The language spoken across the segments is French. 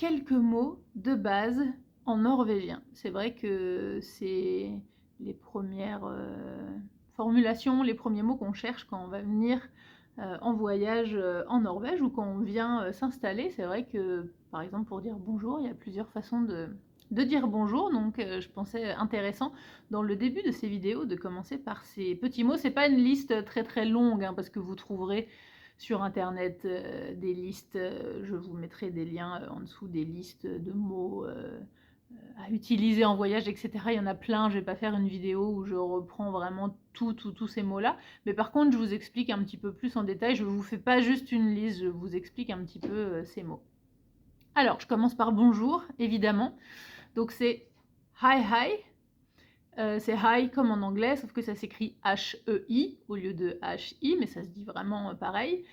quelques mots de base en norvégien. C'est vrai que c'est les premières formulations, les premiers mots qu'on cherche quand on va venir en voyage en Norvège ou quand on vient s'installer. C'est vrai que, par exemple, pour dire bonjour, il y a plusieurs façons de dire bonjour, donc je pensais intéressant dans le début de ces vidéos de commencer par ces petits mots. C'est pas une liste très très longue, hein, parce que vous trouverez sur internet des listes, je vous mettrai des liens en dessous, des listes de mots à utiliser en voyage, etc. Il y en a plein, je vais pas faire une vidéo où je reprends vraiment tous ces mots-là, mais par contre je vous explique un petit peu plus en détail, je vous fais pas juste une liste, je vous explique un petit peu ces mots. Alors, je commence par bonjour, évidemment. Donc c'est hi hi. C'est hi comme en anglais, sauf que ça s'écrit H-E-I au lieu de H-I, mais ça se dit vraiment pareil.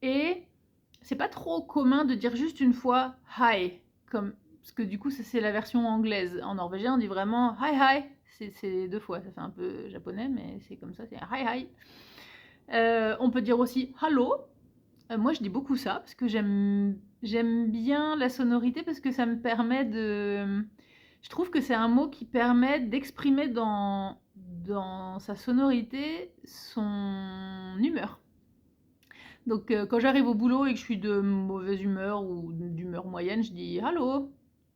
Et c'est pas trop commun de dire juste une fois hi, parce que du coup, ça c'est la version anglaise. En norvégien, on dit vraiment hi hi. C'est deux fois, ça fait un peu japonais, mais c'est comme ça, c'est hi hi. On peut dire aussi hallo. Moi, je dis beaucoup ça, parce que j'aime bien la sonorité, parce que ça me permet de... Je trouve que c'est un mot qui permet d'exprimer dans sa sonorité son humeur. Donc quand j'arrive au boulot et que je suis de mauvaise humeur ou d'humeur moyenne, je dis «Hallo»,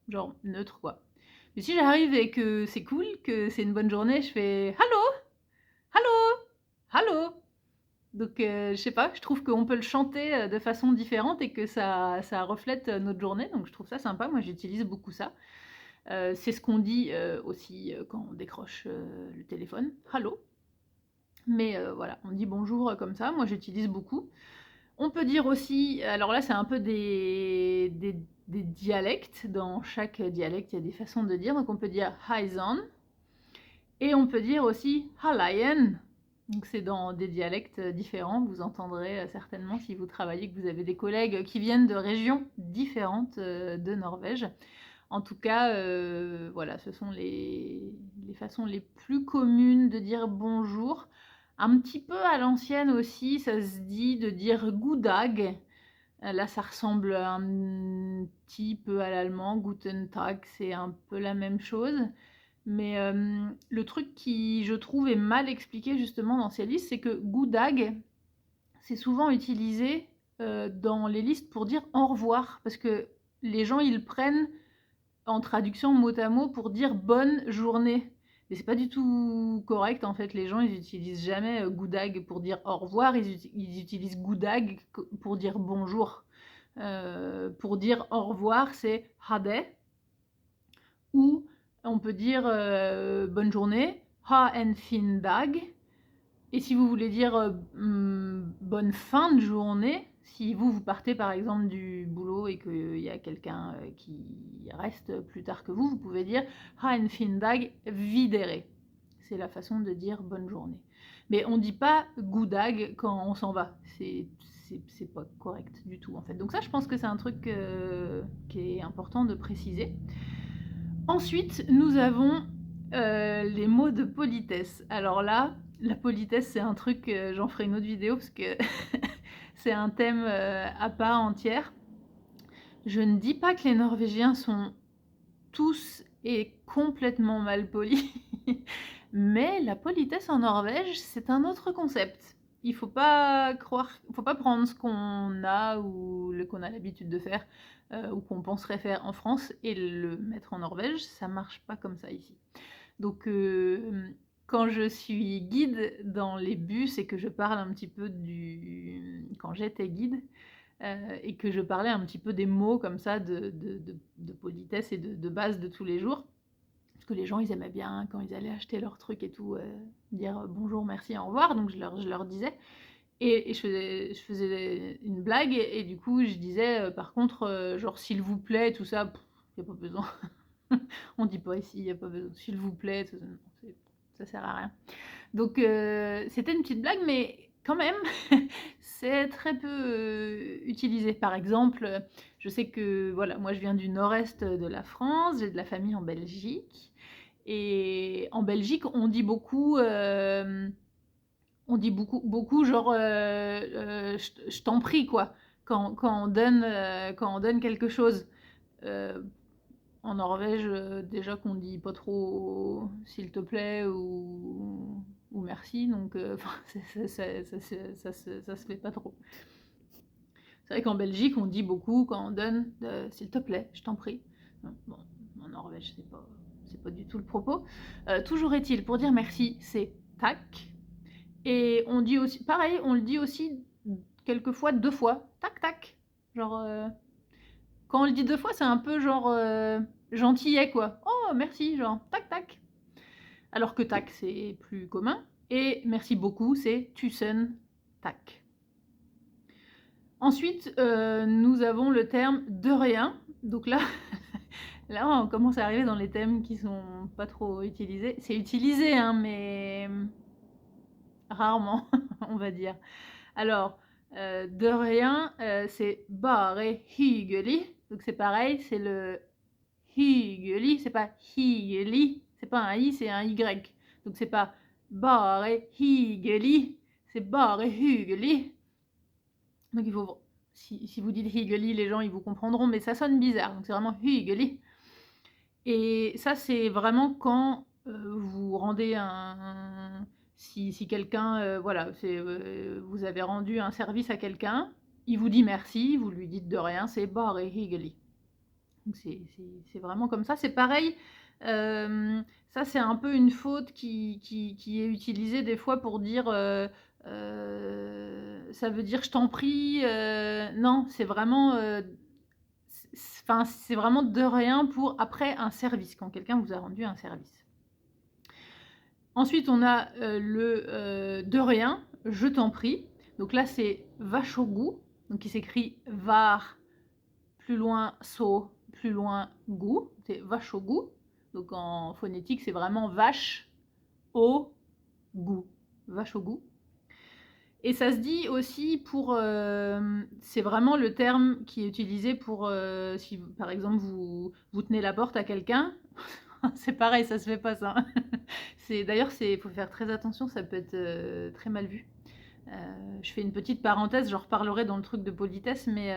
genre neutre quoi. Mais si j'arrive et que c'est cool, que c'est une bonne journée, je fais «Hallo, hallo, hallo». Donc je sais pas, je trouve qu'on peut le chanter de façon différente et que ça reflète notre journée, donc je trouve ça sympa. Moi j'utilise beaucoup ça. C'est ce qu'on dit aussi quand on décroche le téléphone, «Hallo». Mais voilà, on dit bonjour comme ça, moi j'utilise beaucoup. On peut dire aussi, alors là c'est un peu des dialectes, dans chaque dialecte il y a des façons de dire, donc on peut dire Haisan, et on peut dire aussi Halaien, donc c'est dans des dialectes différents, vous entendrez certainement si vous travaillez, que vous avez des collègues qui viennent de régions différentes de Norvège. En tout cas, voilà, ce sont les façons les plus communes de dire bonjour. Un petit peu à l'ancienne aussi, ça se dit de dire Goudag. Là, ça ressemble un petit peu à l'allemand. Guten Tag, c'est un peu la même chose. Mais le truc qui, je trouve, est mal expliqué justement dans ces listes, c'est que Goudag, c'est souvent utilisé dans les listes pour dire au revoir. Parce que les gens, ils prennent en traduction mot à mot pour dire bonne journée. Mais c'est pas du tout correct en fait, les gens ils utilisent jamais goudag pour dire au revoir, ils utilisent goudag pour dire bonjour. Pour dire au revoir, c'est hade, ou on peut dire bonne journée, ha en fin dag. Et si vous voulez dire bonne fin de journée, si vous partez par exemple du boulot et qu'il y a quelqu'un qui reste plus tard que vous pouvez dire ha en fin dag videre. C'est la façon de dire bonne journée. Mais on ne dit pas goudag quand on s'en va. C'est pas correct du tout en fait. Donc ça, je pense que c'est un truc qui est important de préciser. Ensuite, nous avons les mots de politesse. Alors là, la politesse, c'est un truc, j'en ferai une autre vidéo parce que c'est un thème à part entière. Je ne dis pas que les Norvégiens sont tous et complètement mal polis, mais la politesse en Norvège, c'est un autre concept. Il faut pas prendre ce qu'on a ou qu'on a l'habitude de faire ou qu'on penserait faire en France et le mettre en Norvège. Ça marche pas comme ça ici. Donc quand je suis guide dans les bus et que je parle un petit peu quand j'étais guide et que je parlais un petit peu des mots comme ça de politesse et de base de tous les jours, parce que les gens ils aimaient bien quand ils allaient acheter leurs trucs et tout, dire bonjour, merci, au revoir, donc je leur disais. Et je faisais une blague et du coup je disais par contre genre s'il vous plaît, tout ça, il n'y a pas besoin. On dit pas ici, il n'y a pas besoin, s'il vous plaît, ça sert à rien. Donc c'était une petite blague, mais quand même, c'est très peu utilisé. Par exemple, je sais que voilà, moi je viens du nord-est de la France, j'ai de la famille en Belgique. Et en Belgique, on dit beaucoup genre je t'en prie quoi, quand on donne quelque chose. En Norvège, déjà qu'on dit pas trop s'il te plaît ou merci, donc ça se fait pas trop. C'est vrai qu'en Belgique, on dit beaucoup quand on donne s'il te plaît, je t'en prie. Bon, en Norvège, c'est pas du tout le propos. Toujours est-il, pour dire merci, c'est tac. Et on dit aussi, pareil, on le dit aussi quelquefois 2 fois, tac tac. Genre, quand on le dit 2 fois, c'est un peu genre gentillet quoi. Oh merci, genre tac tac. Alors que tac, c'est plus commun. Et merci beaucoup, c'est tusen tac. Ensuite, nous avons le terme de rien. Donc là, là, on commence à arriver dans les thèmes qui sont pas trop utilisés. C'est utilisé, hein, mais rarement, on va dire. Alors, de rien, c'est bare hyggelig. Donc c'est pareil, c'est le hyggelig, c'est pas hyggelig, c'est pas un i, c'est un y. Donc c'est pas bare hyggelig, c'est bare hyggelig. Donc il faut, si vous dites hyggelig, les gens ils vous comprendront, mais ça sonne bizarre. Donc c'est vraiment hyggelig. Et ça c'est vraiment quand vous rendez si quelqu'un, voilà, vous avez rendu un service à quelqu'un, il vous dit merci, vous lui dites de rien, c'est bare hyggelig. Donc c'est vraiment comme ça. C'est pareil, ça c'est un peu une faute qui est utilisée des fois pour dire ça veut dire je t'en prie. Non, c'est vraiment, c'est vraiment de rien pour après un service, quand quelqu'un vous a rendu un service. Ensuite, on a le de rien, je t'en prie. Donc là, c'est vachogu, donc qui s'écrit var, plus loin so, plus loin gu, c'est vachogu. Donc en phonétique, c'est vraiment vache, au, gu, vachogu. Et ça se dit aussi pour, c'est vraiment le terme qui est utilisé pour, si par exemple vous tenez la porte à quelqu'un, c'est pareil, ça se fait pas ça. D'ailleurs, faut faire très attention, ça peut être très mal vu. Je fais une petite parenthèse, j'en reparlerai dans le truc de politesse, mais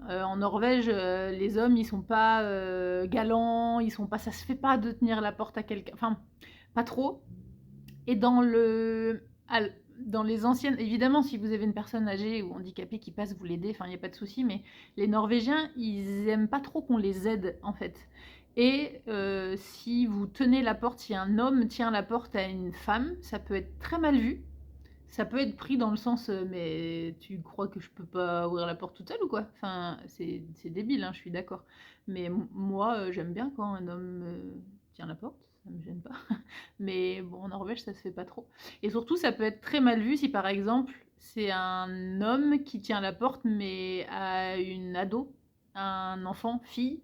en Norvège, les hommes, ils sont pas galants, ça se fait pas de tenir la porte à quelqu'un, enfin, pas trop. Et dans les anciennes, évidemment, si vous avez une personne âgée ou handicapée qui passe, vous l'aidez, enfin, il n'y a pas de souci, mais les Norvégiens, ils aiment pas trop qu'on les aide, en fait. Et si vous tenez la porte, si un homme tient la porte à une femme, ça peut être très mal vu. Ça peut être pris dans le sens mais tu crois que je peux pas ouvrir la porte toute seule ou quoi? Enfin, c'est débile, hein, je suis d'accord. Mais moi, j'aime bien quand un homme tient la porte, ça me gêne pas. Mais bon, en Norvège, ça se fait pas trop. Et surtout, ça peut être très mal vu si par exemple, c'est un homme qui tient la porte, mais à une ado, un enfant, fille.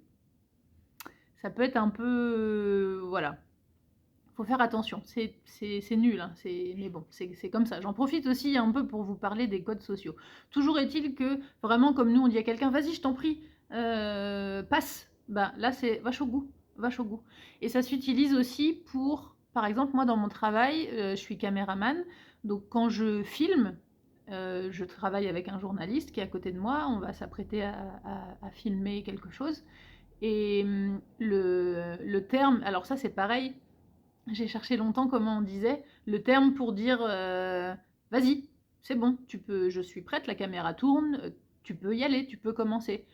Ça peut être un peu. Voilà. Faut faire attention, c'est nul, hein, mais bon, c'est comme ça. J'en profite aussi un peu pour vous parler des codes sociaux. Toujours est-il que, vraiment, comme nous, on dit à quelqu'un, vas-y, je t'en prie, passe. Ben, là, c'est vache au goût, vache au goût. Et ça s'utilise aussi pour, par exemple, moi, dans mon travail, je suis caméraman, donc quand je filme, je travaille avec un journaliste qui est à côté de moi, on va s'apprêter à filmer quelque chose. Et le terme, alors ça, c'est pareil. J'ai cherché longtemps comment on disait le terme pour dire vas-y, c'est bon, je suis prête, la caméra tourne, tu peux y aller, tu peux commencer.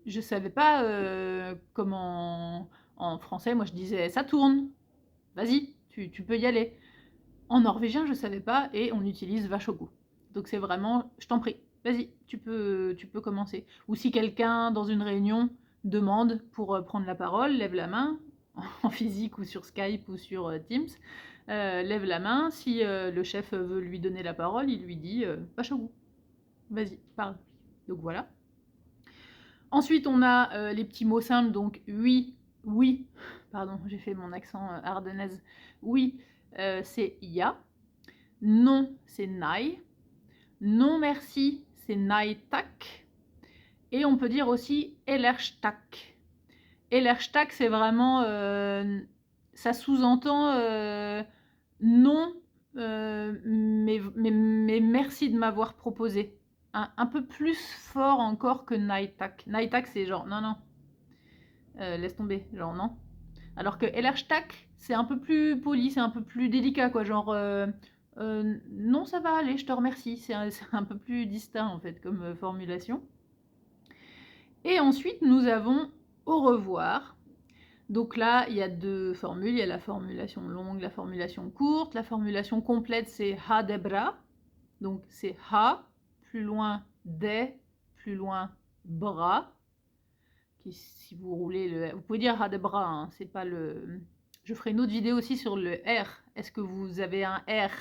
Je savais pas comment en français, moi je disais ça tourne, vas-y, tu peux y aller. En norvégien, je savais pas et on utilise vachoku. Donc c'est vraiment je t'en prie, vas-y, tu peux commencer. Ou si quelqu'un dans une réunion demande pour prendre la parole, lève la main, en physique ou sur Skype ou sur Teams, lève la main. Si le chef veut lui donner la parole, il lui dit Vachogu, vas-y, parle. Donc voilà. Ensuite, on a les petits mots simples, donc oui, oui, pardon, j'ai fait mon accent ardennaise. Oui, c'est ya. Non, c'est nai. Non, merci, c'est nai tak. Et on peut dire aussi elershtak. Elershtak, c'est vraiment ça sous-entend non, mais merci de m'avoir proposé. Un peu plus fort encore que Naitak. Naitak, c'est genre non, non. laisse tomber, genre non. Alors que Elastak, c'est un peu plus poli, c'est un peu plus délicat, quoi, genre non, ça va aller, je te remercie. C'est un peu plus distinct en fait comme formulation. Et ensuite, nous avons au revoir. Donc là, il y a deux formules. Il y a la formulation longue, la formulation courte. La formulation complète, c'est ha debra. Donc c'est ha, plus loin des, plus loin bras. Qui, si vous roulez le, vous pouvez dire ha debra, hein, c'est pas le. Je ferai une autre vidéo aussi sur le R. Est-ce que vous avez un R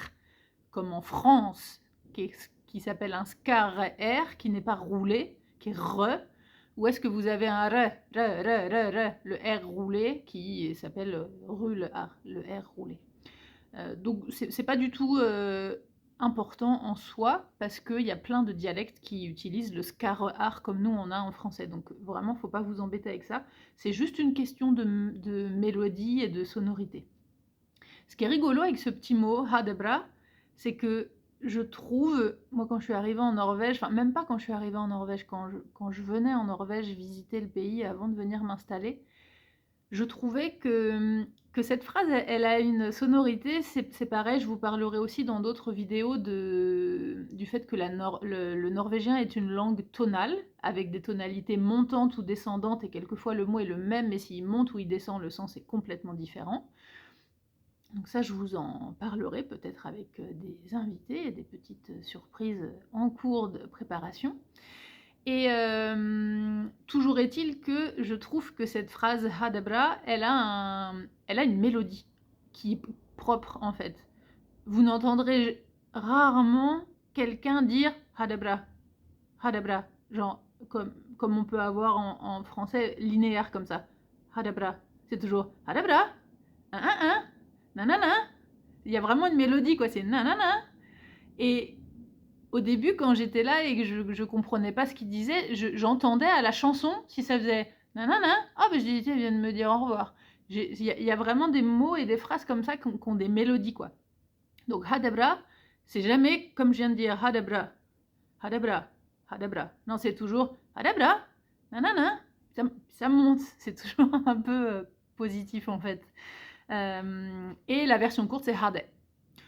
comme en France qui s'appelle un scar R, qui n'est pas roulé, qui est re, ou est-ce que vous avez un le R roulé qui s'appelle le R roulé. Donc c'est pas du tout important en soi parce qu'il y a plein de dialectes qui utilisent le scar R comme nous on a en français. Donc vraiment, faut pas vous embêter avec ça. C'est juste une question de mélodie et de sonorité. Ce qui est rigolo avec ce petit mot hadebra, c'est que je trouve, moi quand je suis arrivée en Norvège, enfin même pas quand je suis arrivée en Norvège, quand je venais en Norvège visiter le pays avant de venir m'installer, je trouvais que cette phrase, elle a une sonorité, c'est pareil, je vous parlerai aussi dans d'autres vidéos du fait que le norvégien est une langue tonale, avec des tonalités montantes ou descendantes, et quelquefois le mot est le même, mais s'il monte ou il descend, le sens est complètement différent. Donc ça, je vous en parlerai peut-être avec des invités et des petites surprises en cours de préparation. Et toujours est-il que je trouve que cette phrase hadabra, elle a une mélodie qui est propre en fait. Vous n'entendrez rarement quelqu'un dire hadabra, hadabra, genre comme on peut avoir en français linéaire comme ça. Hadabra, c'est toujours hadabra, nanana. Il y a vraiment une mélodie, quoi, c'est nanana. Et au début, quand j'étais là et que je comprenais pas ce qu'il disait, j'entendais à la chanson si ça faisait nanana. Ah, ben je disais, tiens, il vient de me dire au revoir. Il y a vraiment des mots et des phrases comme ça qui ont des mélodies, quoi. Donc, hadabra, c'est jamais comme je viens de dire hadabra, hadabra, hadabra. Non, c'est toujours hadabra, nanana. Ça monte, c'est toujours un peu positif en fait. Et la version courte, c'est hade.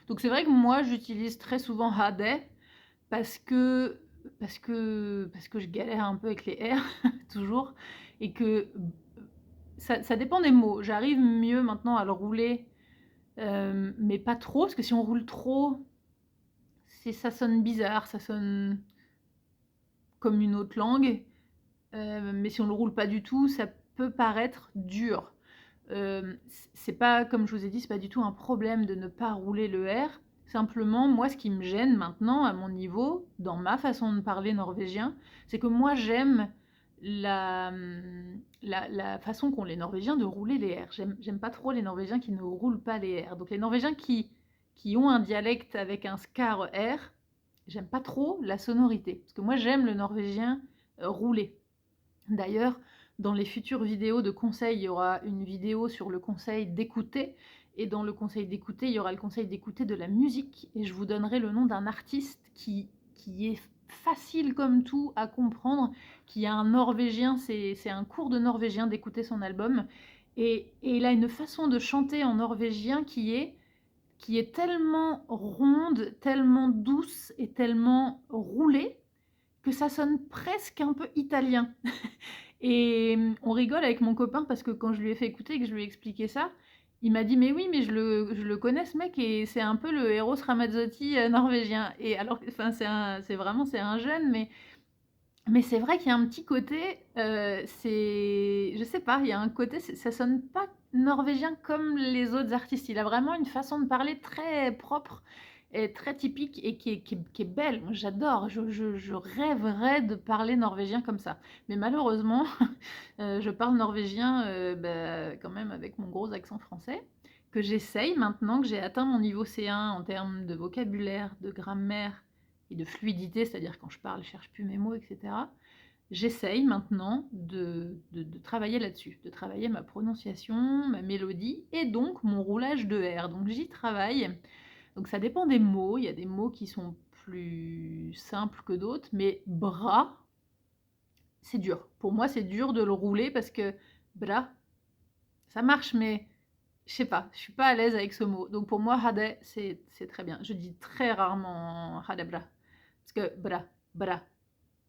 Donc c'est vrai que moi, j'utilise très souvent hade parce que je galère un peu avec les R, toujours, et que ça dépend des mots. J'arrive mieux maintenant à le rouler, mais pas trop, parce que si on roule trop, ça sonne bizarre, ça sonne comme une autre langue, mais si on le roule pas du tout, ça peut paraître dur. C'est pas, comme je vous ai dit, c'est pas du tout un problème de ne pas rouler le R. Simplement, moi, ce qui me gêne maintenant, à mon niveau, dans ma façon de parler norvégien, c'est que moi, j'aime la façon qu'ont les Norvégiens de rouler les R. J'aime pas trop les Norvégiens qui ne roulent pas les R. Donc les Norvégiens qui ont un dialecte avec un scar R, j'aime pas trop la sonorité. Parce que moi, j'aime le norvégien roulé. D'ailleurs, dans les futures vidéos de conseils, il y aura une vidéo sur le conseil d'écouter. Et dans le conseil d'écouter, il y aura le conseil d'écouter de la musique. Et je vous donnerai le nom d'un artiste qui est facile comme tout à comprendre, qui a un norvégien, c'est un cours de norvégien d'écouter son album. Et il a une façon de chanter en norvégien qui est tellement ronde, tellement douce et tellement roulée que ça sonne presque un peu italien. Et on rigole avec mon copain parce que quand je lui ai fait écouter et que je lui ai expliqué ça, il m'a dit mais oui, mais je le connais ce mec et c'est un peu le Eros Ramazzotti norvégien. Et alors, enfin c'est un jeune, mais c'est vrai qu'il y a un petit côté, je sais pas, il y a un côté, ça sonne pas norvégien comme les autres artistes. Il a vraiment une façon de parler très propre et très typique et qui est belle. Moi, j'adore, je rêverais de parler norvégien comme ça. Mais malheureusement, je parle norvégien quand même avec mon gros accent français, que j'essaye maintenant que j'ai atteint mon niveau C1 en termes de vocabulaire, de grammaire et de fluidité, c'est-à-dire quand je parle, je cherche plus mes mots, etc. J'essaye maintenant de travailler là-dessus, de travailler ma prononciation, ma mélodie et donc mon roulage de R. Donc j'y travaille. Donc ça dépend des mots, il y a des mots qui sont plus simples que d'autres, mais bras, c'est dur. Pour moi, c'est dur de le rouler parce que bra, ça marche, mais je sais pas, je suis pas à l'aise avec ce mot. Donc pour moi, hade, c'est très bien. Je dis très rarement hade bra. Parce que bra.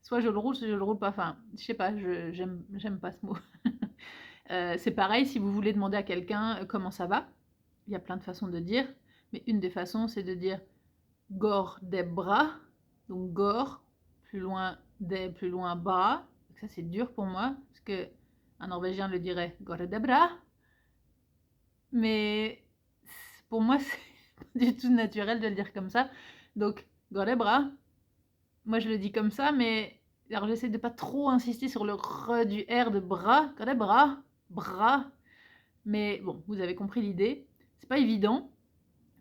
Soit je le roule, soit je le roule pas. Enfin, je sais pas, j'aime pas ce mot. C'est pareil, si vous voulez demander à quelqu'un comment ça va, il y a plein de façons de dire. Mais une des façons, c'est de dire Går de bra. Donc Går, plus loin des, plus loin bra. Donc ça, c'est dur pour moi, parce que un Norvégien le dirait Går de bra. Mais pour moi, c'est pas du tout naturel de le dire comme ça. Donc, Går de bra. Moi, je le dis comme ça, mais alors j'essaie de pas trop insister sur le R du R de bras. Går de bra. Bras. Mais bon, vous avez compris l'idée. C'est pas évident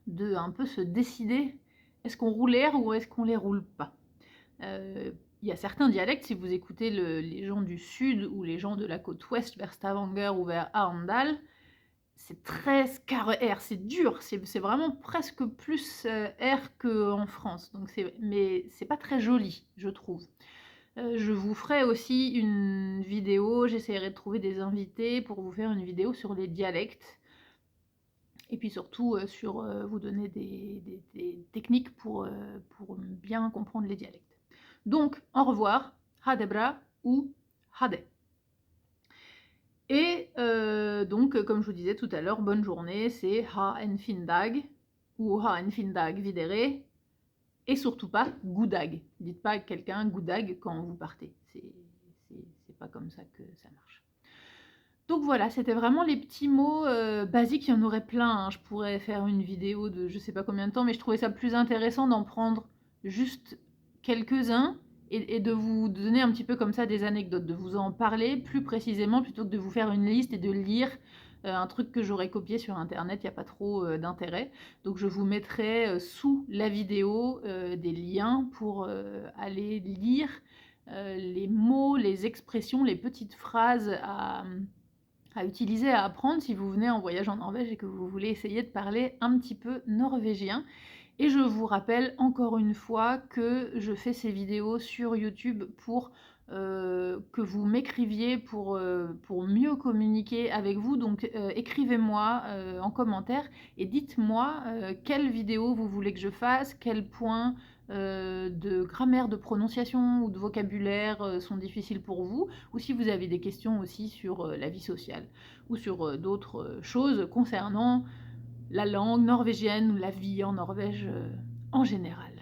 de un peu se décider, est-ce qu'on roule les R ou est-ce qu'on les roule pas. Il y a certains dialectes, si vous écoutez les gens du sud ou les gens de la côte ouest vers Stavanger ou vers Arendal, c'est très scar R, c'est dur, c'est vraiment presque plus R qu'en France. Donc mais c'est pas très joli, je trouve. Je vous ferai aussi une vidéo, j'essaierai de trouver des invités pour vous faire une vidéo sur les dialectes. Et puis surtout sur vous donner des techniques pour bien comprendre les dialectes. Donc, au revoir, hadebra ou hade. Et donc, comme je vous disais tout à l'heure, bonne journée, c'est ha en fin dag ou ha en fin dag videre. Et surtout pas goudag. Dites pas à quelqu'un goudag quand vous partez. C'est pas comme ça que ça marche. Donc voilà, c'était vraiment les petits mots basiques, il y en aurait plein, hein. Je pourrais faire une vidéo de je sais pas combien de temps, mais je trouvais ça plus intéressant d'en prendre juste quelques-uns et de vous donner un petit peu comme ça des anecdotes, de vous en parler plus précisément plutôt que de vous faire une liste et de lire un truc que j'aurais copié sur internet, il n'y a pas trop d'intérêt. Donc je vous mettrai sous la vidéo des liens pour aller lire les mots, les expressions, les petites phrases à utiliser, à apprendre si vous venez en voyage en Norvège et que vous voulez essayer de parler un petit peu norvégien. Et je vous rappelle encore une fois que je fais ces vidéos sur YouTube pour que vous m'écriviez pour mieux communiquer avec vous. Donc écrivez-moi en commentaire et dites-moi quelle vidéo vous voulez que je fasse, quels points de grammaire, de prononciation ou de vocabulaire sont difficiles pour vous, ou si vous avez des questions aussi sur la vie sociale ou sur d'autres choses concernant la langue norvégienne ou la vie en Norvège en général.